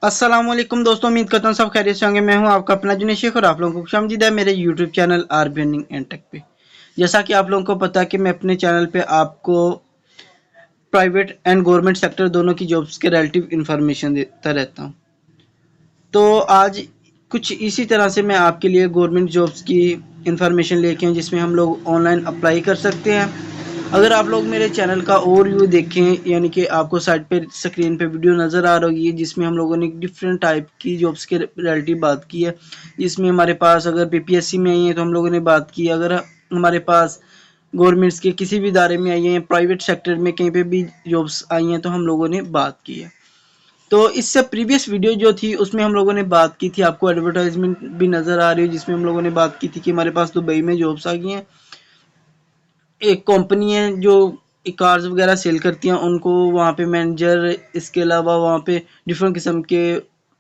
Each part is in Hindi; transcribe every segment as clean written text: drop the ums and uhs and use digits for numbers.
अस्सलामुअलैकुम दोस्तों, उम्मीद करता हूँ सब खैरियत से होंगे। मैं हूँ आपका अपना जुनेद शेख और आप लोगों को खुशामदीद है मेरे YouTube channel RB earning and tech पे। जैसा कि आप लोगों को पता है कि मैं अपने चैनल पे आपको प्राइवेट एंड गवर्नमेंट सेक्टर दोनों की जॉब्स के रिलेटिव इंफॉर्मेशन देता रहता हूँ। तो आज कुछ इसी तरह से मैं आपके लिए गवर्नमेंट जॉब्स की इंफॉर्मेशन लेके आऊँ जिसमें हम लोग ऑनलाइन अप्लाई कर सकते हैं। अगर आप लोग मेरे चैनल का ओवरव्यू देखें, यानी कि आपको साइड पे स्क्रीन पे वीडियो नज़र आ रही है जिसमें हम लोगों ने डिफरेंट टाइप की जॉब्स के रिलेटिव बात की है। जिसमें हमारे पास अगर पीपीएससी में आई है तो हम लोगों ने बात की, अगर हमारे पास गवर्नमेंट्स के किसी भी इदारे में आई हैं, प्राइवेट सेक्टर में कहीं पे भी जॉब्स आई हैं तो हम लोगों ने बात की है। तो इससे प्रीवियस वीडियो जो थी उसमें हम लोगों ने बात की थी, आपको एडवर्टाइजमेंट भी नज़र आ रही है जिसमें हम लोगों ने बात की थी कि हमारे पास दुबई में जॉब्स आ गई हैं। एक कंपनी है जो कार्स वगैरह सेल करती हैं, उनको वहाँ पे मैनेजर, इसके अलावा वहाँ पे डिफरेंट किस्म के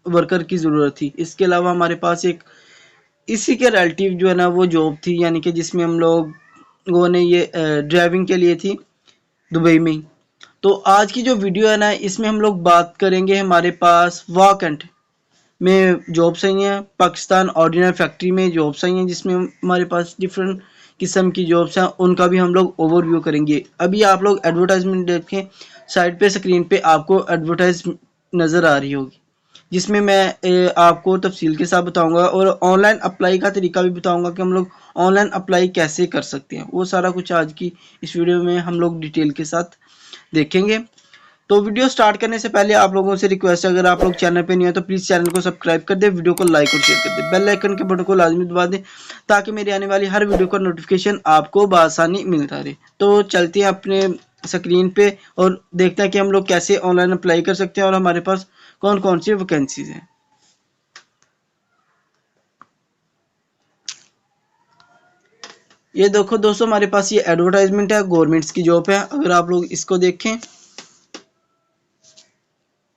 वर्कर की ज़रूरत थी। इसके अलावा हमारे पास एक इसी के रिलेटिव जो है ना वो जॉब थी, यानी कि जिसमें हम लोगों ने ये ड्राइविंग के लिए थी दुबई में ही। तो आज की जो वीडियो है ना इसमें हम लोग बात करेंगे, हमारे पास वाकंट में जॉब्स आई हैं, पाकिस्तान ऑर्डिनरी फैक्ट्री में जॉब्स आई हैं जिसमें हमारे पास डिफरेंट किस्म की जॉब्स हैं, उनका भी हम लोग ओवरव्यू करेंगे। अभी आप लोग एडवर्टाइजमेंट देखें, साइड पे स्क्रीन पे आपको एडवर्टाइज नज़र आ रही होगी जिसमें मैं आपको तफसील के साथ बताऊंगा और ऑनलाइन अप्लाई का तरीका भी बताऊंगा कि हम लोग ऑनलाइन अप्लाई कैसे कर सकते हैं। वो सारा कुछ आज की इस वीडियो में हम लोग डिटेल के साथ देखेंगे। तो वीडियो स्टार्ट करने से पहले आप लोगों से रिक्वेस्ट है, अगर आप लोग चैनल पे नहीं है तो प्लीज़ चैनल को सब्सक्राइब कर दे, वीडियो को लाइक और शेयर कर दे, बेल आइकन के बटन को लाजमी दबा दें ताकि मेरी आने वाली हर वीडियो का नोटिफिकेशन आपको बआसानी मिलता रहे। तो चलते हैं अपने स्क्रीन पे और देखते हैं कि हम लोग कैसे ऑनलाइन अप्लाई कर सकते हैं और हमारे पास कौन कौन सी वैकेंसीज हैं। ये देखो दोस्तों, हमारे पास ये एडवर्टाइजमेंट है, गवर्नमेंट्स की जॉब है। अगर आप लोग इसको देखें,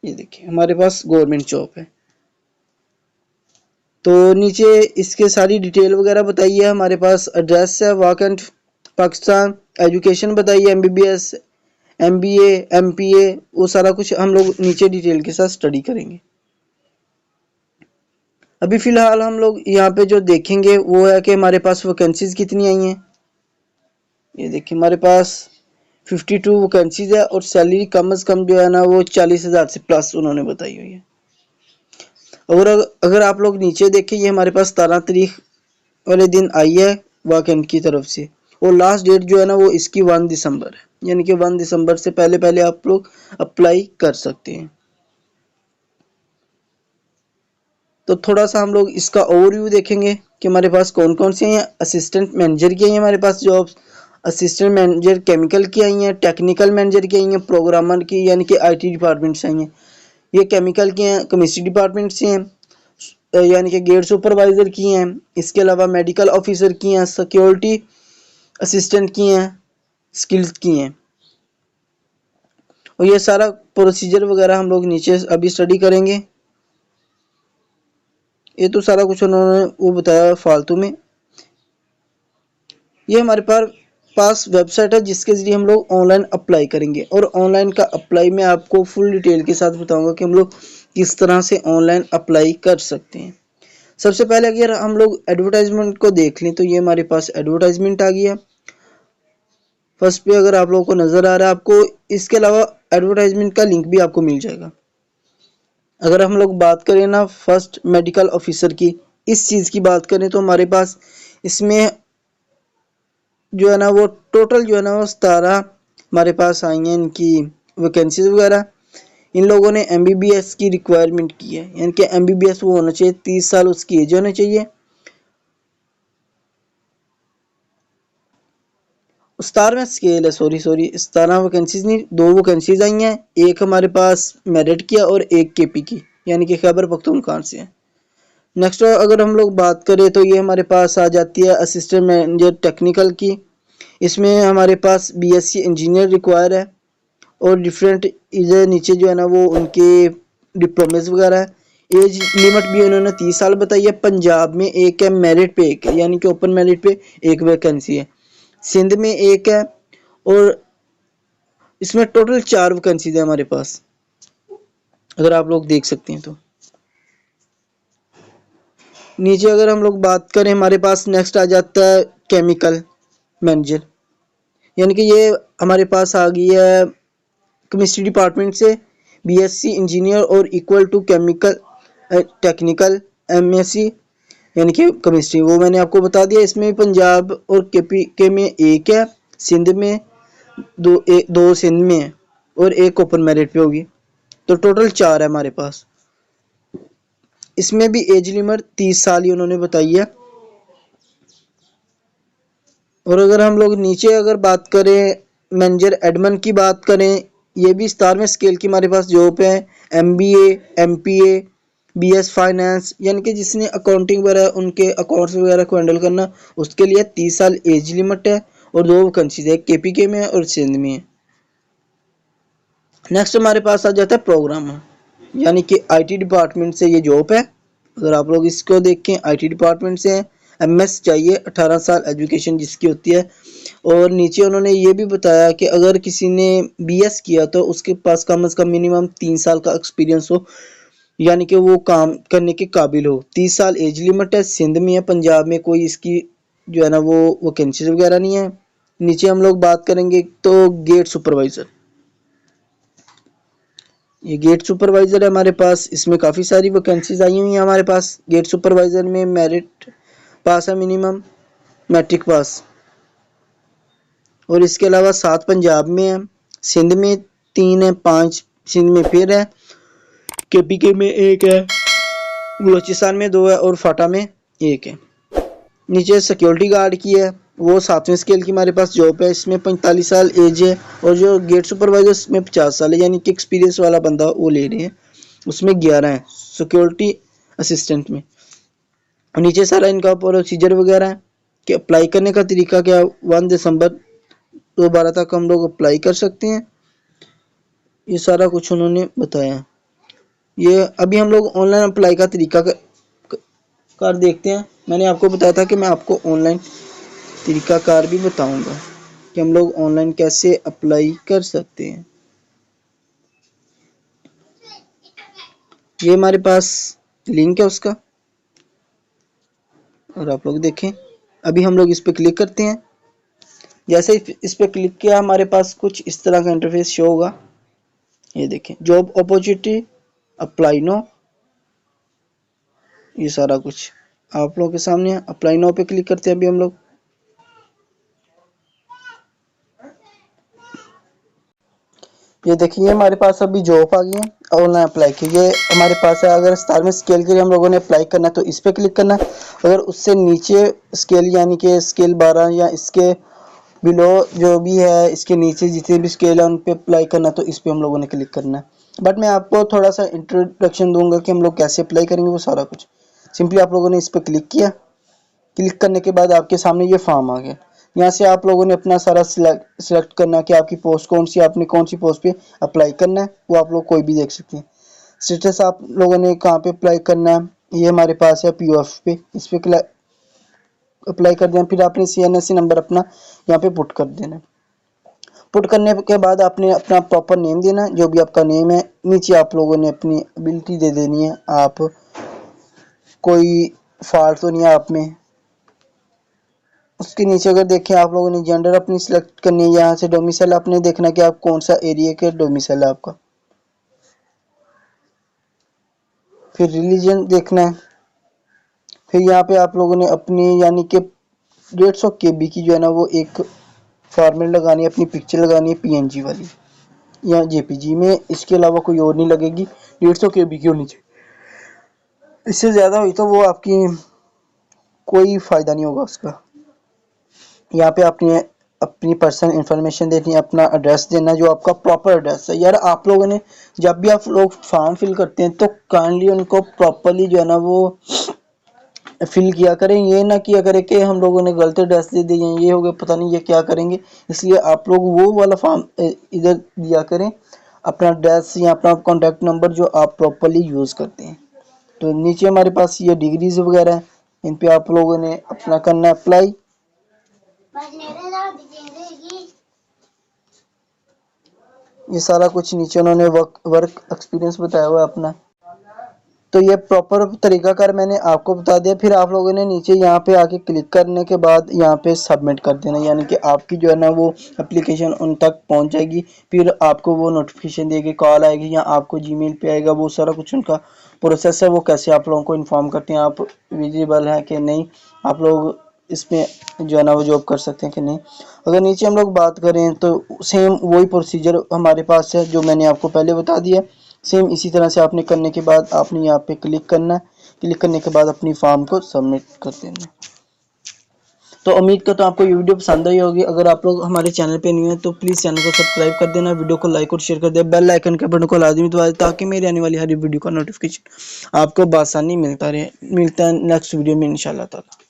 ये देखिए हमारे पास गवर्नमेंट जॉब है। तो नीचे इसके सारी डिटेल वगैरह बताइए, हमारे पास एड्रेस है वाकंट पाकिस्तान, एजुकेशन बताइए, एमबीबीएस, एमबीए, एमपीए, वो सारा कुछ हम लोग नीचे डिटेल के साथ स्टडी करेंगे। अभी फ़िलहाल हम लोग यहाँ पे जो देखेंगे वो है कि हमारे पास वैकेंसीज़ कितनी आई हैं। ये देखिए हमारे पास 52 वैकेंसीज़ है और सैलरी कम से कम जो है ना वो 40,000 से प्लस उन्होंने बताई हुई है। और अगर आप लोग नीचे देखें, ये हमारे पास 17 तारीख वाले दिन आई है वाकंट की तरफ से और लास्ट डेट जो है ना वो इसकी 1 दिसंबर है, यानी कि 1 दिसंबर से पहले पहले आप लोग अप्लाई कर सकते हैं। तो थोड़ा सा हम लोग इसका ओवरव्यू देखेंगे कि हमारे पास कौन कौन सी हैं। असिस्टेंट मैनेजर की आई हैं हमारे पास जॉब्स, असिस्टेंट मैनेजर केमिकल की आई हैं, टेक्निकल मैनेजर की आई हैं, प्रोग्रामर की यानी कि आईटी डिपार्टमेंट से आई हैं। ये केमिकल की हैं, केमिस्ट्री डिपार्टमेंट से हैं, यानी कि गेट सुपरवाइज़र की हैं। इसके अलावा मेडिकल ऑफिसर की हैं, सिक्योरिटी असिस्टेंट की हैं, स्किल्स की हैं। और ये सारा प्रोसीजर वगैरह हम लोग नीचे अभी स्टडी करेंगे। ये तो सारा कुछ उन्होंने वो बताया फालतू में। ये हमारे पास वेबसाइट है जिसके ज़रिए हम लोग ऑनलाइन अप्लाई करेंगे और ऑनलाइन का अप्लाई मैं आपको फुल डिटेल के साथ बताऊंगा कि हम लोग किस तरह से ऑनलाइन अप्लाई कर सकते हैं। सबसे पहले अगर हम लोग एडवर्टाइजमेंट को देख लें तो ये हमारे पास एडवर्टाइजमेंट आ गया फर्स्ट पे, अगर आप लोगों को नज़र आ रहा है आपको। इसके अलावा एडवर्टाइजमेंट का लिंक भी आपको मिल जाएगा। अगर हम लोग बात करें ना फर्स्ट मेडिकल ऑफिसर की, इस चीज़ की बात करें तो हमारे पास इसमें जो है ना वो टोटल जो है ना वो 17 हमारे पास आई हैं इनकी वैकेंसीज वगैरह। इन लोगों ने एमबीबीएस की रिक्वायरमेंट की है, यानी कि एमबीबीएस वो होना चाहिए, 30 साल उसकी एज होनी चाहिए। 17वां स्केल है, सॉरी 17 वैकेंसीज नहीं, 2 वैकेंसीज आई हैं, एक हमारे पास मेरिट की है और एक केपी की, यानी कि खैबर पख्तूनख्वा से है। नेक्स्ट अगर हम लोग बात करें तो ये हमारे पास आ जाती है असिस्टेंट मैनेजर टेक्निकल की। इसमें हमारे पास बीएससी इंजीनियर रिक्वायर है और डिफरेंट इधर नीचे जो है ना वो उनके डिप्लोमेस वगैरह है। एज लिमिट भी उन्होंने 30 साल बताई है। पंजाब में एक है, मेरिट पे एक है, यानी कि ओपन मेरिट पे एक वैकेंसी है। सिंध में एक है और इसमें टोटल 4 वैकेंसीज है हमारे पास, अगर आप लोग देख सकते हैं तो। नीचे अगर हम लोग बात करें, हमारे पास नेक्स्ट आ जाता है केमिकल मैनेजर, यानी कि ये हमारे पास आ गई है केमिस्ट्री डिपार्टमेंट से, बीएससी इंजीनियर और equal to chemical technical MSc यानी कि केमिस्ट्री, वो मैंने आपको बता दिया। इसमें पंजाब और के में एक है, सिंध में दो सिंध में है और एक ओपन मेरिट पे होगी, तो टोटल 4 है हमारे पास। इसमें भी एज लिमिट 30 साल ही उन्होंने बताई है। और अगर हम लोग नीचे अगर बात करें मैनेजर एडमन की बात करें, ये भी 17वें स्केल की हमारे पास जॉब है। एमबीए, एमपीए, बीएस फाइनेंस, यानी कि जिसने अकाउंटिंग वगैरह उनके अकाउंट्स वगैरह को हैंडल करना, उसके लिए 30 साल एज लिमिट है और 2 वैकेंसीज है, केपीके में है और सिंध में है। नेक्स्ट हमारे पास आ जाता है प्रोग्रामर, यानी कि आईटी डिपार्टमेंट से ये जॉब है। अगर आप लोग इसको देखें, आईटी डिपार्टमेंट से है, एमएस चाहिए, 18 साल एजुकेशन जिसकी होती है। और नीचे उन्होंने ये भी बताया कि अगर किसी ने बीएस किया तो उसके पास कम से कम मिनिमम 3 साल का एक्सपीरियंस हो, यानी कि वो काम करने के काबिल हो। 30 साल एज लिमिट है, सिंध में है, पंजाब में कोई इसकी जो है ना वो वैकेंसीज वगैरह नहीं है। नीचे हम लोग बात करेंगे तो गेट सुपरवाइजर, ये गेट सुपरवाइजर है हमारे पास। इसमें काफ़ी सारी वैकेंसीज आई हुई हैं हमारे पास। गेट सुपरवाइजर में मेरिट पास है, मिनिमम मैट्रिक पास, और इसके अलावा 7 पंजाब में है, सिंध में 3 है, 5 सिंध में फिर है, केपीके में 1 है, बलूचिस्तान में 2 है और फाटा में 1 है। नीचे सिक्योरिटी गार्ड की है, वो 7वें स्केल की हमारे पास जॉब है। इसमें 45 साल एज है और जो गेट सुपरवाइजर में 50 साल है, यानी कि एक्सपीरियंस वाला बंदा वो ले रहे हैं। उसमें 11 है सिक्योरिटी असिस्टेंट में। और नीचे सारा इनका प्रोसीजर वगैरह है कि अप्लाई करने का तरीका क्या, 1 दिसंबर 2012 तक हम लोग अप्लाई कर सकते हैं। ये सारा कुछ उन्होंने बताया। ये अभी हम लोग ऑनलाइन अप्लाई का तरीका कार देखते हैं। मैंने आपको बताया था कि मैं आपको ऑनलाइन तरीकाकार भी बताऊंगा कि हम लोग ऑनलाइन कैसे अप्लाई कर सकते हैं। ये हमारे पास लिंक है उसका, और आप लोग देखें। अभी हम लोग इस पर क्लिक करते हैं। जैसे इस पर क्लिक किया, हमारे पास कुछ इस तरह का इंटरफेस शो होगा। ये देखें, जॉब अपॉर्चुनिटी, अप्लाई नो, ये सारा कुछ आप लोगों के सामने है। अप्लाई नो पे क्लिक करते हैं अभी हम लोग। ये देखिए हमारे पास अभी जॉब आ गई है, ऑनलाइन अप्लाई की ये हमारे पास है। अगर 17वें स्केल के लिए हम लोगों ने अप्लाई करना है तो इस पर क्लिक करना है। अगर उससे नीचे स्केल यानी कि स्केल 12 या इसके बिलो जो भी है, इसके नीचे जितने भी स्केल है उन पे अप्लाई करना, तो इस पे हम लोगों ने क्लिक करना है। बट मैं आपको थोड़ा सा इंट्रोडक्शन दूंगा कि हम लोग कैसे अप्लाई करेंगे वो सारा कुछ। सिंपली आप लोगों ने इस पर क्लिक किया, क्लिक करने के बाद आपके सामने ये फॉर्म आ गया। यहाँ से आप लोगों ने अपना सारा सिलेक्ट करना है कि आपकी पोस्ट कौन सी, आपने कौन सी पोस्ट पे अप्लाई करना है, वो आप लोग कोई भी देख सकते हैं। स्टेटस आप लोगों ने कहाँ पे अप्लाई करना है, ये हमारे पास है पीओएफ पे, इस पे अप्लाई कर देना। फिर आपने सीएनएससी नंबर अपना यहाँ पे पुट कर देना। पुट करने के बाद आपने अपना प्रॉपर नेम देना, जो भी आपका नेम है। नीचे आप लोगों ने अपनी एबिलिटी दे देनी है, आप कोई फॉल्ट तो नहीं है आप में। उसके नीचे अगर देखें, आप लोगों ने जेंडर अपनी सिलेक्ट करनी है। यहाँ से डोमिसाइल आपने देखना कि आप कौन सा एरिया के डोमिसाइल है आपका। फिर रिलीजन देखना है। फिर यहाँ पे आप लोगों ने अपनी यानी कि 150 KB की जो है ना वो एक फॉर्मेट लगानी है, अपनी पिक्चर लगानी है पीएनजी वाली या जेपीजी में। इसके अलावा कोई और नहीं लगेगी, 150 KB की होनी चाहिए। इससे ज़्यादा हुई तो वो आपकी कोई फ़ायदा नहीं होगा उसका। यहाँ पे आपने अपनी पर्सनल इंफॉर्मेशन देनी है, अपना एड्रेस देना जो आपका प्रॉपर एड्रेस है। यार आप लोगों ने जब भी आप लोग फॉर्म फिल करते हैं तो काइंडली उनको प्रॉपरली जो है ना वो फिल किया करें। ये ना किया करें कि हम लोगों ने गलत एड्रेस दे दिए, ये हो गया, पता नहीं ये क्या करेंगे। इसलिए आप लोग वो वाला फॉर्म इधर दिया करें, अपना एड्रेस या अपना कॉन्टैक्ट नंबर जो आप प्रॉपरली यूज़ करते हैं। तो नीचे हमारे पास ये डिग्रीज वगैरह है, इन पे आप लोगों ने अपना करना है अप्लाई। ये सारा कुछ नीचे उन्होंने वर्क एक्सपीरियंस बताया हुआ है अपना। तो ये प्रॉपर तरीकाकार मैंने आपको बता दिया। फिर आप लोगों ने नीचे यहाँ पे आके क्लिक करने के बाद यहाँ पे सबमिट कर देना, यानी कि आपकी जो है ना वो एप्लीकेशन उन तक पहुँच जाएगी। फिर आपको वो नोटिफिकेशन देगी, कॉल आएगी या आपको जीमेल पे आएगा। वो सारा कुछ उनका प्रोसेस है, वो कैसे आप लोगों को इन्फॉर्म करते हैं, आप विजिबल है कि नहीं, आप लोग इसमें जो है ना वो जॉब कर सकते हैं कि नहीं। अगर नीचे हम लोग बात करें तो सेम वही प्रोसीजर हमारे पास है जो मैंने आपको पहले बता दिया। सेम इसी तरह से आपने करने के बाद आपने यहाँ पे क्लिक करना है। क्लिक करने के बाद अपनी फॉर्म को सबमिट कर देना है। तो उम्मीद करता हूँ आपको ये वीडियो पसंद आई होगी। अगर आप लोग हमारे चैनल पे नहीं है तो प्लीज़ चैनल को सब्सक्राइब कर देना, वीडियो को लाइक और शेयर कर देना, बेल आइकन के बटन को लाजमी दबा दें ताकि मेरी आने वाली हर वीडियो का नोटिफिकेशन आपको बआसानी मिलता है नेक्स्ट वीडियो में इंशाल्लाह ताला।